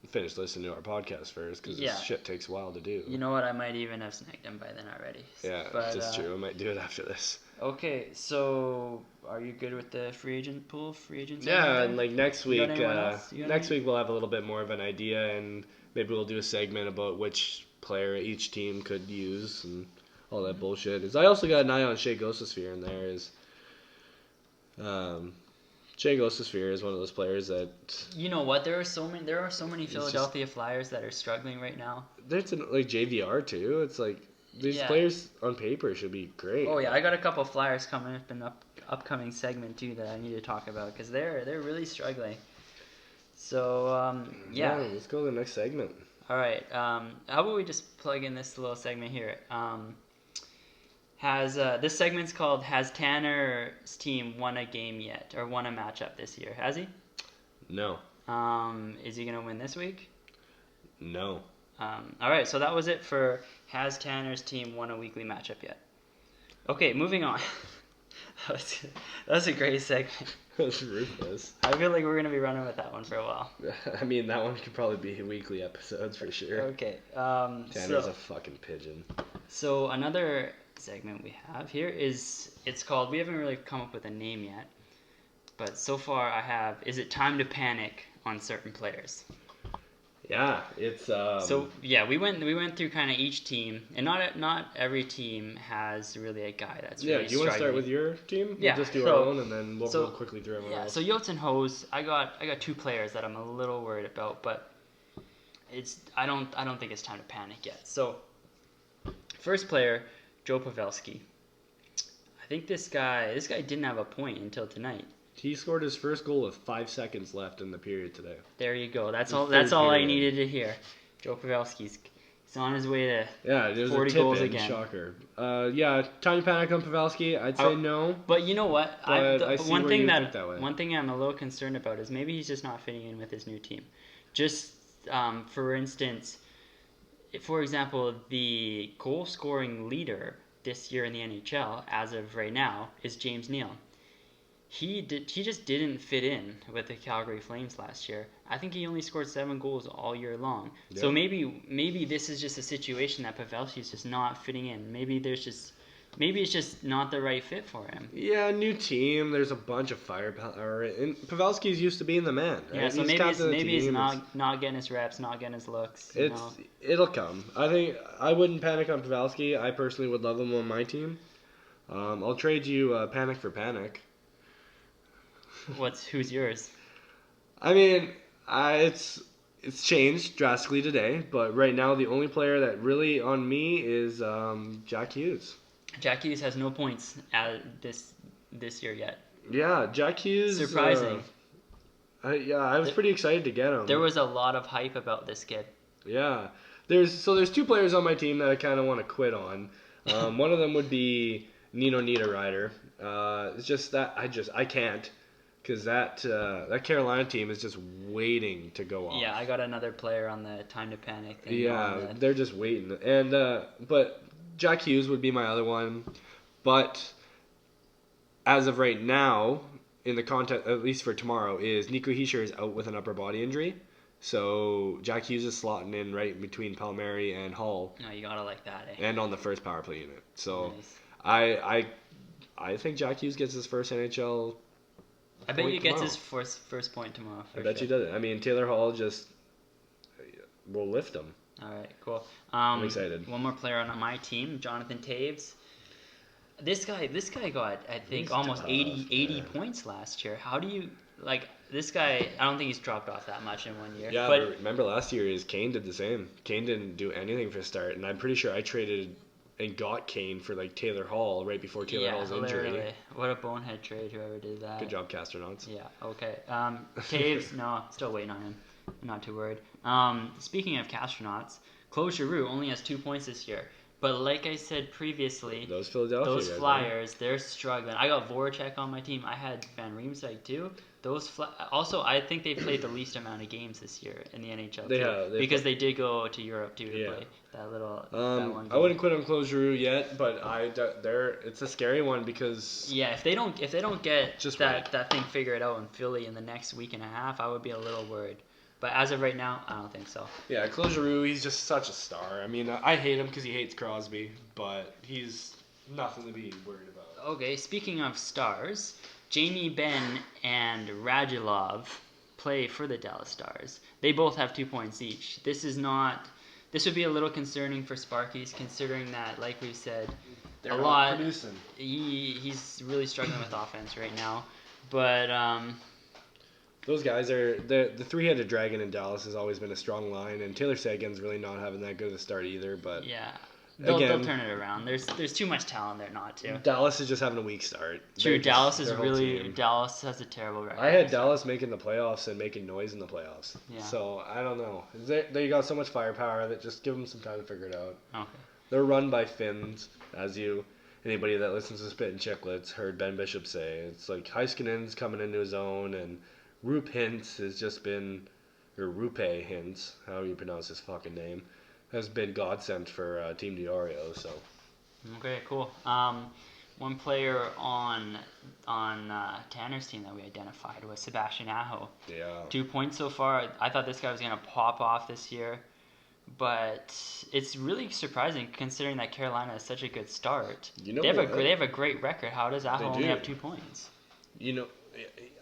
finish listening to our podcast first because yeah. this shit takes a while to do. You know what? I might even have snagged him by then already. Yeah, but, that's true. I might do it after this. Okay, so are you good with the free agent pool? Free agents? Yeah, and like next You week, got anyone else? You got next any? week we'll have a little bit more of an idea, and maybe we'll do a segment about which player each team could use and all that bullshit. I also got an eye on Shea Gostisbehere in there. Shea Gostisbehere is one of those players that You know what? There are so many Philadelphia Flyers that are struggling right now. there's like JVR too. It's like these Yeah. players on paper should be great. Oh yeah, I got a couple Flyers coming up in the upcoming segment too that I need to talk about because they're really struggling. So yeah. Let's go to the next segment. All right. How about we just plug in this little segment here? This segment's called "Has Tanner's team won a game yet or won a matchup this year?" Has he? No. Is he gonna win this week? No. All right. So that was it for "Has Tanner's team won a weekly matchup yet?" Okay, moving on. that was a great segment. That's ruthless. I feel like we're gonna be running with that one for a while. I mean, that one could probably be weekly episodes for sure. Okay. Tanner's a fucking pigeon. So another segment we have here it's called, we haven't really come up with a name yet, but so far I have, is it time to panic on certain players? Yeah, it's So yeah, we went through kind of each team, and not every team has really a guy that's yeah. really Do you want to start struggling. with your team? Yeah, We'll just do so- our own, and then we'll so- go quickly through everyone Yeah, else. so Yotes and Hose, I got two players that I'm a little worried about, but I don't think it's time to panic yet. So first player, Joe Pavelski. I think this guy didn't have a point until tonight. He scored his first goal with 5 seconds left in the period today. There you go. That's The all. third That's all I period. needed to hear. Joe Pavelski's he's on his way to. Yeah, there's 40 a tip goals in, again. shocker. Yeah, time to panic on Pavelski. I'd say Oh. no. But you know what? But I see one where thing you that think that way. one thing I'm a little concerned about is maybe he's just not fitting in with his new team. Just for instance, for example, the goal scoring leader this year in the NHL as of right now is James Neal. He just didn't fit in with the Calgary Flames last year. I think he only scored 7 goals all year long. So Yeah. maybe this is just a situation that Pavelski's just not fitting in. Maybe it's just not the right fit for him. Yeah, new team. There's a bunch of firepower, and Pavelski's used to being the man. Right? Yeah, so He's captain of the maybe he's team. not getting his reps, not getting his looks. You know? It'll come. I think I wouldn't panic on Pavelski. I personally would love him on my team. I'll trade you panic for panic. Who's yours? I mean, it's changed drastically today, but right now the only player that really on me is Jack Hughes. Jack Hughes has no points this year yet. Yeah, Jack Hughes. Surprising. I was pretty excited to get him. There was a lot of hype about this kid. Yeah, there's 2 players on my team that I kind of want to quit on. One of them would be Nino Niederreiter. It's just that I can't. Because that Carolina team is just waiting to go off. Yeah, I got another player on the time to panic thing. Yeah, they're just waiting. And but Jack Hughes would be my other one. But as of right now, in the context, at least for tomorrow, is Nico Hischier is out with an upper body injury. So Jack Hughes is slotting in right between Palmieri and Hull, No, you gotta like that, eh? and on the first power play unit. So Nice. I think Jack Hughes gets his first NHL. I bet point you gets tomorrow. his first point tomorrow. I bet you does it. I mean, Taylor Hall just will lift him. All right, cool. I'm excited. One more player on my team, Jonathan Taves. This guy got, I think, He's almost tough, 80 man. points last year. How do you this guy? I don't think he's dropped off that much in 1 year. Yeah, but but remember last year is Kane did the same. Kane didn't do anything for a start, and I'm pretty sure I traded and got Kane for like Taylor Hall right before Taylor Hall's injury. literally. What a bonehead trade, whoever did that. Good job, Castronauts. Yeah, okay. Taves, no, still waiting on him. I'm not too worried. Speaking of Castronauts, Claude Giroux only has 2 points this year. But like I said previously, Those Philadelphia those guys, Flyers, they're struggling. I got Voracek on my team. I had Van Riemsdyk too. Also, I think they played the least amount of games this year in the NHL They too, have. because they did go to Europe too to Yeah. play that little. that one I game. wouldn't quit on Claude Giroux yet, but it's a scary one because Yeah, if they don't get Just that thing figured out in Philly in the next week and a half, I would be a little worried. But as of right now, I don't think so. Yeah, Claude Giroux, he's just such a star. I mean, I hate him because he hates Crosby, but he's nothing to be worried about. Okay, speaking of stars, Jamie Benn and Radulov play for the Dallas Stars. They both have 2 points each. This would be a little concerning for Sparkies, considering that, like we said, They're a not lot. producing. He's really struggling with offense right now. But Those guys are the three-headed dragon in Dallas has always been a strong line, and Taylor Seguin's really not having that good of a start either. But yeah, they'll again, turn it around. There's too much talent there not to. Dallas is just having a weak start. True, Their Dallas whole team. Dallas has a terrible record. I had Dallas making the playoffs and making noise in the playoffs. Yeah. So I don't know. They got so much firepower that just give them some time to figure it out. Okay. They're run by Finns, as anybody that listens to Spit and Chicklets heard Ben Bishop say. It's like Heiskanen's coming into his own, and Rupe Hintz has just been, or Rupe Hintz, however you pronounce his fucking name, has been godsend for Team Diorio. So. Okay, cool. One player on Tanner's team that we identified was Sebastian Aho. Yeah. 2 points so far. I thought this guy was gonna pop off this year, but it's really surprising considering that Carolina has such a good start. You know they have what? They have a great record. How does Aho They only do. have 2 points? You know,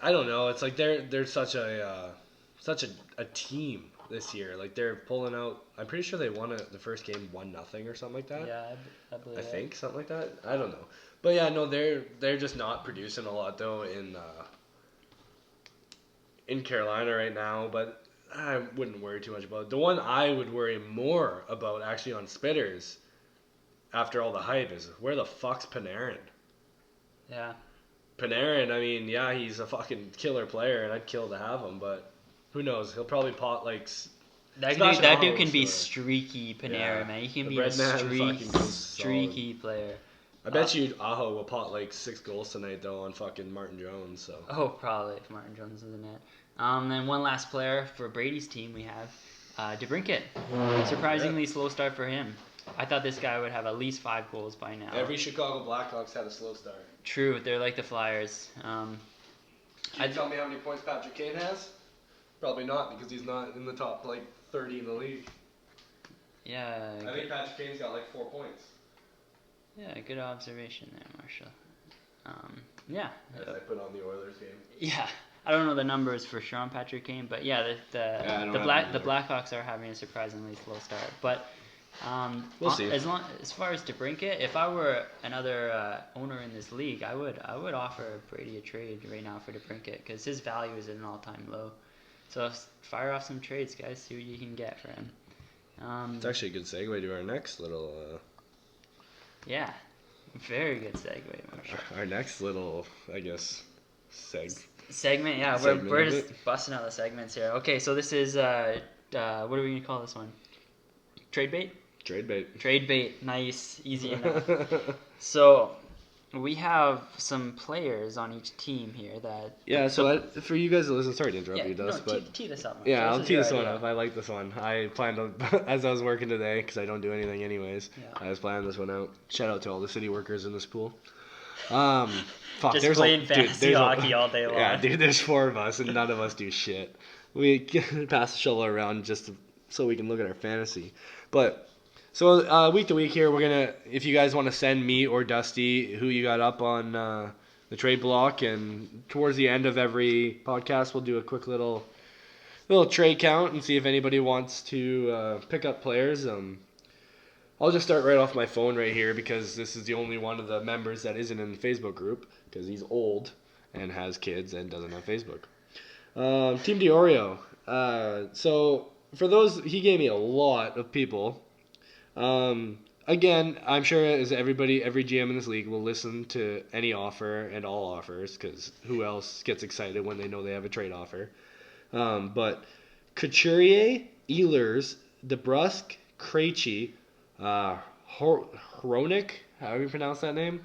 I don't know. It's like they're such a team this year. Like they're pulling out. I'm pretty sure they won the first game 1-0 or something like that. Yeah, I believe I that. think something like that. I don't know. But yeah, no, they're just not producing a lot though in Carolina right now. But I wouldn't worry too much about it. The one I would worry more about actually on Spitters after all the hype is where the fuck's Panarin? Yeah. Panarin, I mean, yeah, he's a fucking killer player, and I'd kill to have him, but who knows? He'll probably pot like. That dude can be streaky Panarin, Yeah. man. He can The be a Red Man fucking goes streaky player. I bet you Aho will pot like 6 goals tonight though on fucking Martin Jones. So. Oh, probably if Martin Jones is in the net. Then one last player for Brady's team we have DeBrincat. Surprisingly slow start for him. I thought this guy would have at least 5 goals by now. Every Chicago Blackhawks had a slow start. True, they're like the Flyers. Can you tell me how many points Patrick Kane has? Probably not, because he's not in the top like 30 in the league. Yeah. I think Patrick Kane's got like 4 points. Yeah, good observation there, Marshall. Yeah. As I put on the Oilers game. Yeah. I don't know the numbers for sure on Patrick Kane, but yeah, I don't the have them Blackhawks are having a surprisingly slow start. But we'll see. As far as DeBrincat, if I were another owner in this league, I would offer Brady a trade right now for DeBrincat because his value is at an all-time low. So fire off some trades, guys. See what you can get for him. It's actually a good segue to our next little. Yeah, very good segue, Marshall. Our next little, I guess, Segment, yeah, Segment we're of just busting out the segments here. Okay, so this is what are we gonna call this one? Trade bait? Trade bait. Trade bait, nice, easy enough. So we have some players on each team here that. Yeah, so for you guys to listen, sorry to interrupt you, Dust, but tee this up. yeah, I'll tee this one idea. up. I like this one. I planned on, as I was working today, because I don't do anything anyways. Yeah. I was planning this one out. Shout out to all the city workers in this pool. Fuck, Just there's playing dude, fantasy there's hockey all day long. Yeah, dude, there's 4 of us, and none of us do shit. We pass the shovel around so we can look at our fantasy. But so week to week here, we're gonna. If you guys want to send me or Dusty who you got up on the trade block, and towards the end of every podcast, we'll do a quick little trade count and see if anybody wants to pick up players. I'll just start right off my phone right here because this is the only one of the members that isn't in the Facebook group because he's old and has kids and doesn't have Facebook. Team Diorio. So for those, he gave me a lot of people. Again, I'm sure as every GM in this league will listen to any offer and all offers because who else gets excited when they know they have a trade offer? But Couturier, Ehlers, DeBrusk, Krejci, Hronik, however you pronounce that name.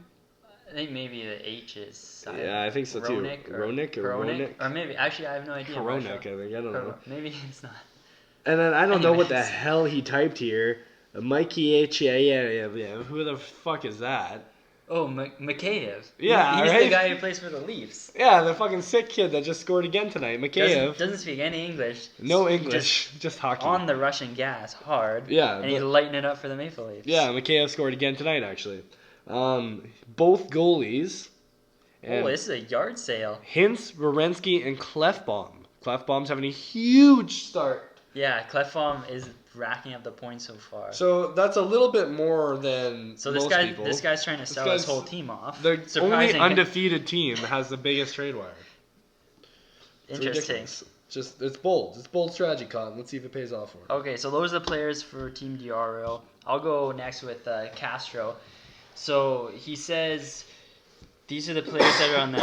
I think maybe the H is silent. Yeah, I think so too. Hronik or maybe actually I have no idea. Hronik, Marshall. I think. I don't know. Maybe it's not. And then I don't know what the Anyways. hell he typed here. Mikey H. Yeah. Who the fuck is that? Oh, Mikheyev. Yeah, he's right? the guy who plays for the Leafs. Yeah, the fucking sick kid that just scored again tonight. Mikheyev. Doesn't speak any English. No Just English, just hockey. on the Russian gas, hard. Yeah, and he's but- lighting it up for the Maple Leafs. Yeah, Mikheyev scored again tonight, actually. Both goalies. Oh, this is a yard sale. Hintz, Werenski, and Clefbaum. Clefbaum's having a huge start. Yeah, Clefbaum is racking up the points so far. So that's a little bit more than So most people. this guy's trying to sell his guy's whole team off. The only Surprising. undefeated team has the biggest trade wire. It's Interesting. ridiculous. It's bold. It's bold strategy, Colin. Let's see if it pays off for him. Okay, so those are the players for Team Diario. I'll go next with Castro. So he says these are the players that are on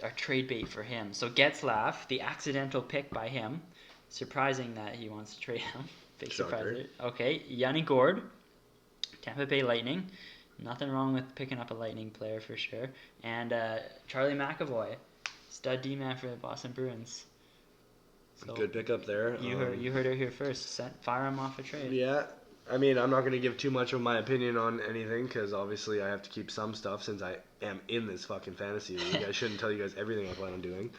our trade bait for him. So Getzlaff, the accidental pick by him. Surprising that he wants to trade him. Big surprise. Shocker. There. Okay, Yanni Gord, Tampa Bay Lightning. Nothing wrong with picking up a Lightning player for sure. And Charlie McAvoy, stud D-man for the Boston Bruins. So Good pickup there. you heard it here first. Fire him off a trade. Yeah. I mean, I'm not going to give too much of my opinion on anything because obviously I have to keep some stuff since I am in this fucking fantasy league. I shouldn't tell you guys everything I plan on doing.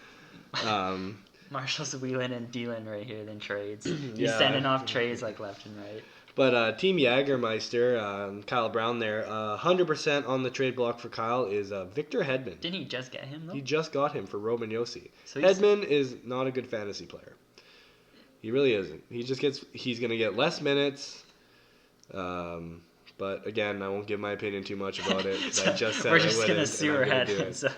Marshall's wheeling and dealing right here in trades. He's Yeah. sending off trades like left and right. But Team Jagermeister, Kyle Brown there, 100% on the trade block for Kyle is Victor Hedman. Didn't he just get him though? He just got him for Roman Yossi. So he's- Hedman is not a good fantasy player. He really isn't. He's going to get less minutes. But again, I won't give my opinion too much about it. So I just said we're I just gonna wouldn't, sue and her I'm gonna head, do it. so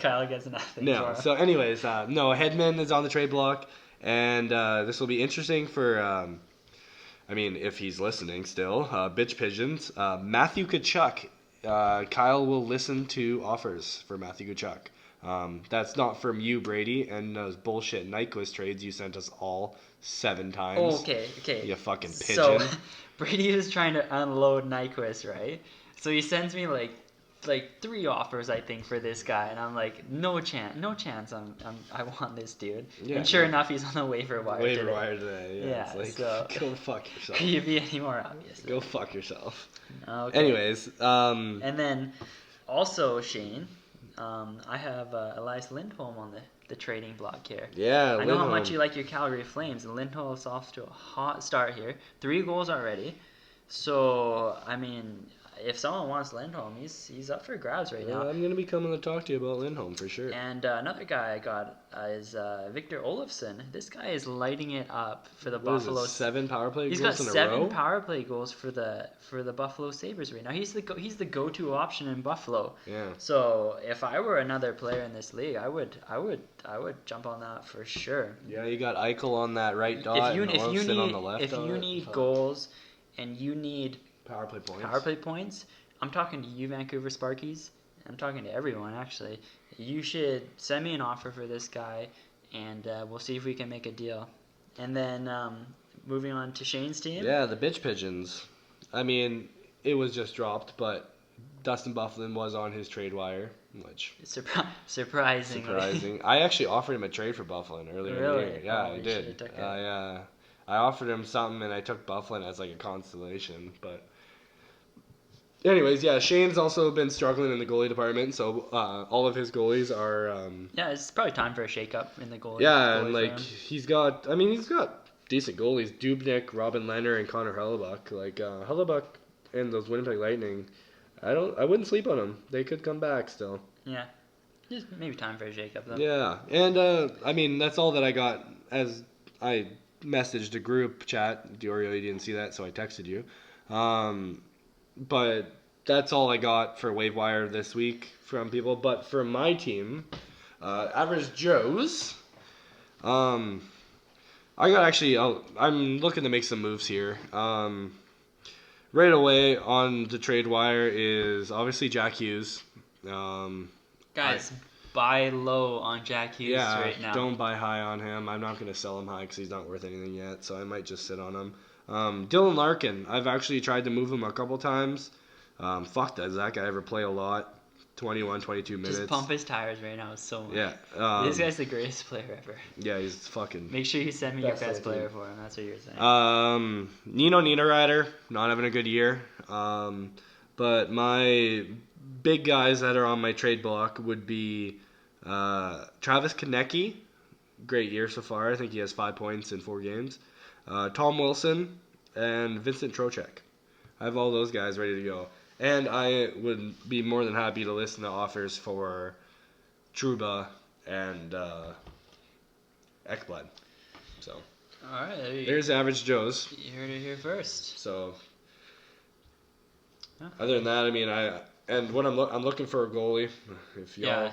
Kyle gets nothing. No. for it. So, anyways, no, Hedman is on the trade block, and this will be interesting for. I mean, if he's listening still, bitch pigeons. Matthew Tkachuk. Kyle will listen to offers for Matthew Tkachuk. That's not from you, Brady, and those bullshit Nyquist trades you sent us all 7 times. Oh, okay. You fucking pigeon. So Brady was trying to unload Nyquist, right? So he sends me like 3 offers, I think, for this guy, and I'm like, no chance. I want this dude. Yeah, and sure no. enough, he's on the waiver wire Waiver today. wire today. Yeah, Yeah, it's like, so- go fuck yourself. Could you be any more obvious? Go fuck yourself. Okay. Anyways, And then also Shane, I have Elias Lindholm on the trading block here. yeah, I know how much Lindholm. you like your Calgary Flames, and Lindholm's off to a hot start here. 3 goals already. So, I mean, if someone wants Lindholm, he's up for grabs right Yeah, now. I'm gonna be coming to talk to you about Lindholm for sure. And another guy I got is Victor Olofsson. This guy is lighting it up for the What is it, Buffalo. 7 power play He's got goals in a 7 row? power play goals for the Buffalo Sabres right now. He's the go-to option in Buffalo. Yeah. So if I were another player in this league, I would jump on that for sure. Yeah, you got Eichel on that right dot and Olofsson on the left if dot. you need Fuck. goals and you need Power play points. power play points, I'm talking to you, Vancouver Sparkies. I'm talking to everyone actually. You should send me an offer for this guy, and we'll see if we can make a deal. And then moving on to Shane's team. Yeah, the bitch pigeons. I mean, it was just dropped, but Dustin Byfuglien was on his trade wire, which Surprisingly. surprising. I actually offered him a trade for Byfuglien earlier in the Really? year. Yeah, Oh, I you did. should've took it. Yeah, I offered him something, and I took Byfuglien as like a constellation, but. Anyways, yeah, Shane's also been struggling in the goalie department, so all of his goalies are. Yeah, it's probably time for a shakeup in the goalie. Yeah, goalie and for like him. he's got decent goalies: Dubnyk, Robin Leonard, and Connor Hellebuck. Like Hellebuck and those Winnipeg Lightning, I wouldn't sleep on them. They could come back still. Yeah, just maybe time for a shakeup though. Yeah, and I mean that's all that I got. As I messaged a group chat, Diorio, you didn't see that, so I texted you. But that's all I got for waiver wire this week from people. But for my team, Average Joe's, I'm looking to make some moves here. Right away on the trade wire is obviously Jack Hughes. Guys, buy low on Jack Hughes Yeah, right now. don't buy high on him. I'm not going to sell him high because he's not worth anything yet, so I might just sit on him. Dylan Larkin, I've actually tried to move him a couple times. Fuck, does that guy ever play a lot? 21, 22 minutes. Just pump his tires right now so much. Yeah. This guy's the greatest player ever. Yeah, he's fucking... Make sure you send me your Best best idea. player for him. That's what you're saying. Nino Niederreiter, not having a good year. But my big guys that are on my trade block would be Travis Konecny. Great year so far. I think he has 5 points in 4 games. Tom Wilson and Vincent Trocheck. I have all those guys ready to go. And I would be more than happy to listen to offers for Trouba and Ekblad. So All right. there's Average Joe's. You heard it here first. So Huh. other than that, I mean, I'm looking for a goalie. If y'all,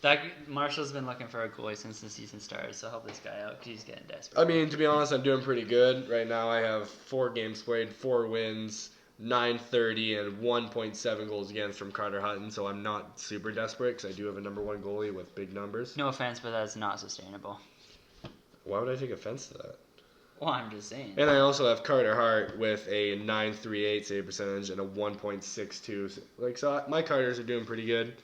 Yeah. Marshall's been looking for a goalie since the season started, so help this guy out because he's getting desperate. I mean, to be honest, I'm doing pretty good right now. I have 4 games played, 4 wins, .930, and 1.7 goals against from Carter Hutton. So I'm not super desperate because I do have a number 1 goalie with big numbers. No offense, but that's not sustainable. Why would I take offense to that? Well, I'm just saying. And I also have Carter Hart with a .938 save percentage and a 1.62. Like, so my Carters are doing pretty good.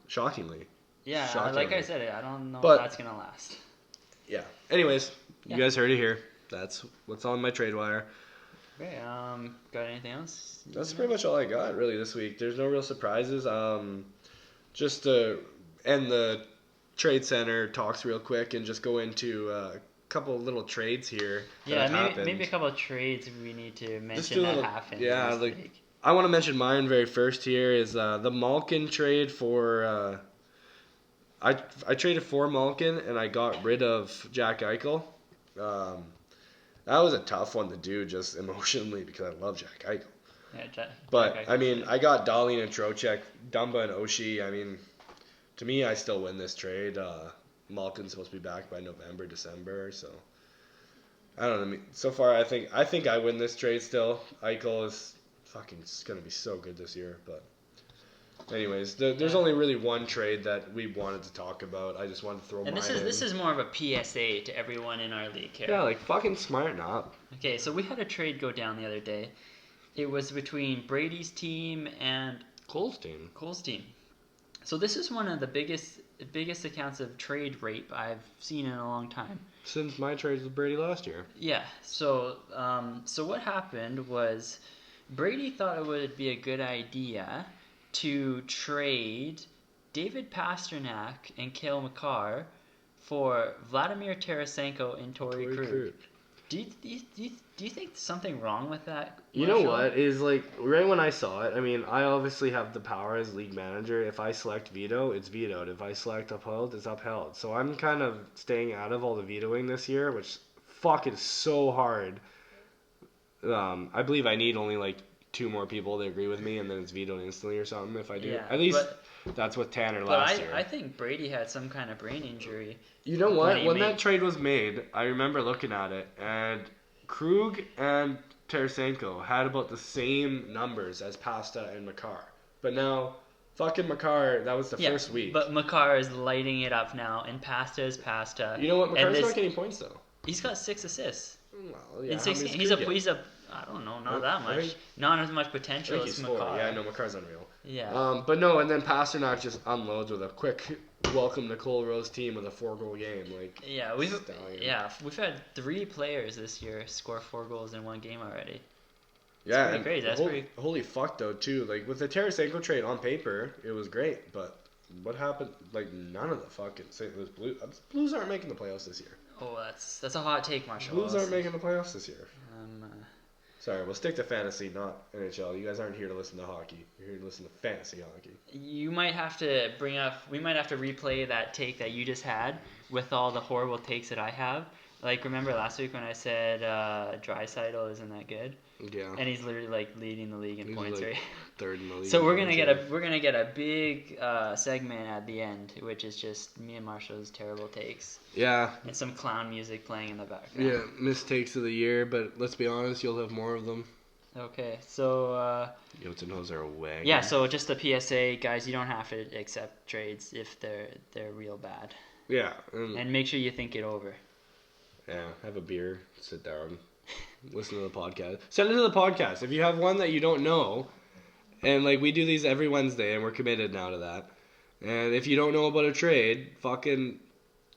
Shockingly. Yeah, Shockingly. like I said, I don't know But- if that's gonna last. Yeah. Anyways, Yeah. you guys heard it here. That's what's on my trade wire. Okay. Got anything else? That's pretty much all I got really this week. There's no real surprises. Just to end the trade center talks real quick and just go into a couple little trades here. that Yeah, have maybe happened. a couple of trades we need to do mention a that little- happened. yeah, this like- week. I want to mention mine very first here is the Malkin trade for. I traded for Malkin and I got rid of Jack Eichel. That was a tough one to do just emotionally because I love Jack Eichel. Yeah, But Jack I mean, Eichel. I got Dahlin and Trocheck, Dumba and Oshie. I mean, to me, I still win this trade. Malkin's supposed to be back by November, December, so I don't know. I mean, so far, I think I win this trade still. Eichel is fucking gonna be so good this year, but. Anyways, there's only really one trade that we wanted to talk about. I just wanted to throw And mine this in. is more of a PSA to everyone in our league here. Yeah, like fucking smarten up. Okay, so we had a trade go down the other day. It was between Brady's team and Cole's team. Cole's team. So this is one of the biggest accounts of trade rape I've seen in a long time. Since my trades with Brady last year. Yeah. So what happened was Brady thought it would be a good idea to trade David Pasternak and Cale Makar for Vladimir Tarasenko and Torrey Krug. Do you think something wrong with that? You know Marshall? what is like right when I saw it. I mean, I obviously have the power as league manager. If I select veto, it's vetoed. If I select upheld, it's upheld. So I'm kind of staying out of all the vetoing this year, which fuck is so hard. I believe I need only like 2 more people to agree with me, and then it's vetoed instantly or something. If I do, Yeah, at least that's with Tanner But last year. I think Brady had some kind of brain injury. You know What what? do you When mean? that trade was made, I remember looking at it, and Krug and Tarasenko had about the same numbers as Pasta and Makar. But now, fucking Makar, that was the first week. But Makar is lighting it up now, and Pasta is Pasta. You know what? And Makar's this- not getting points, though. He's got 6 assists Well, yeah, in how 6 many games. does Krug get? He's a I don't know, not I that much. think- Not as much I potential think as he's 4. Makar. Yeah, I know Makar's unreal. Yeah. But no, and then Pasternak just unloads with a quick welcome to Cole Rose team with a 4-goal game. Like, Yeah, Stallion. we've had 3 players this year score 4 goals in one game already. yeah, pretty and crazy, that's pretty- holy fuck though too. Like with the Tarasenko trade on paper, it was great, but what happened? Like none of the fucking St. Louis Blues aren't making the playoffs this year. Oh, that's a hot take, Marshall. Blues aren't making the playoffs this year. Um, Sorry, we'll stick to fantasy, not NHL. You guys aren't here to listen to hockey. You're here to listen to fantasy hockey. you might have to we might have to replay that take that you just had with all the horrible takes that I have. Like, remember last week when I said Draisaitl isn't that good, Yeah, and he's literally like leading the league in He's, points, like, right? third in the league. So in we're gonna points, get a big segment at the end, which is just me and Marshall's terrible takes yeah. and some clown music playing in the background. Yeah, mistakes of the year, but let's be honest, you'll have more of them. Okay, so Jotunhos are a wagon. yeah, so just a PSA, guys, you don't have to accept trades if they're real bad, Yeah, and make sure you think it over. yeah, have a beer, sit down, listen to the podcast. Send it to the podcast. If you have one that you don't know, and like we do these every Wednesday, and we're committed now to that. And if you don't know about a trade, fucking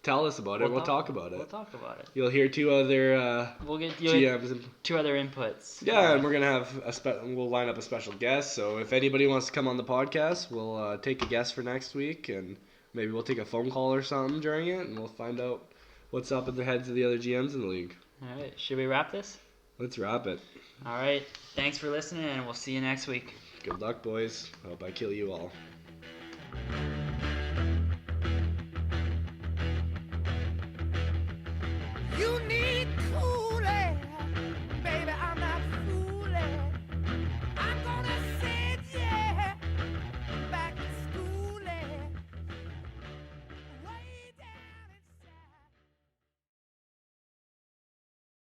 tell us about it. We'll talk about We'll it. talk about it. You'll hear 2 other We'll get GMs. And, 2 other inputs. yeah, and we're gonna have we'll line up a special guest. So if anybody wants to come on the podcast, we'll take a guest for next week, and maybe we'll take a phone call or something during it, and we'll find out what's up with the heads of the other GMs in the league. All right, should we wrap this? Let's wrap it. All right, thanks for listening, and we'll see you next week. Good luck, boys. Hope I kill you all. You need